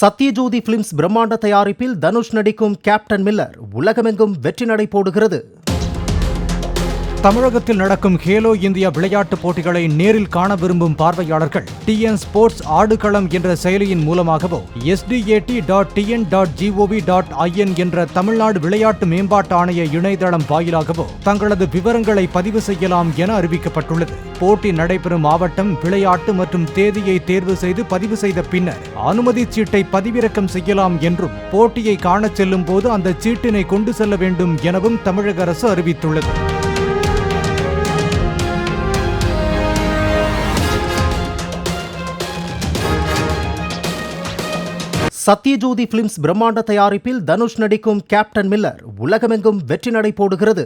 Sathyajothi films பிரம்மாண்ட தயாரிப்பில் தனுஷ் நடிக்கும் கேப்டன் மில்லர் உலகமெங்கும் வெற்றி நடை போடுகிறது. தமிழகத்தில் நடக்கும் கேலோ இந்தியா விளையாட்டுப் போட்டிகளை நேரில் காண விரும்பும் பார்வையாளர்கள் TN ஸ்போர்ட்ஸ் ஆடுகளம் என்ற செயலியின் மூலமாகவோ sdat.tn.gov.in என்ற தமிழ்நாடு விளையாட்டு மேம்பாட்டு ஆணைய இணையதளம் வாயிலாகவோ தங்களது விவரங்களை பதிவு செய்யலாம் என அறிவிக்கப்பட்டுள்ளது. போட்டி நடைபெறும் மாவட்டம், விளையாட்டு மற்றும் தேதியை தேர்வு செய்து பதிவு செய்த பின்னர் அனுமதி சீட்டை பதிவிறக்கம் செய்யலாம் என்றும், போட்டியை காணச் செல்லும் போது அந்த சீட்டினை கொண்டு செல்ல வேண்டும் எனவும் தமிழக அரசு அறிவித்துள்ளது. சத்யஜோதி பிலிம்ஸ் பிரம்மாண்ட தயாரிப்பில் தனுஷ் நடிக்கும் கேப்டன் மில்லர் உலகமெங்கும் வெற்றி நடை போடுகிறது.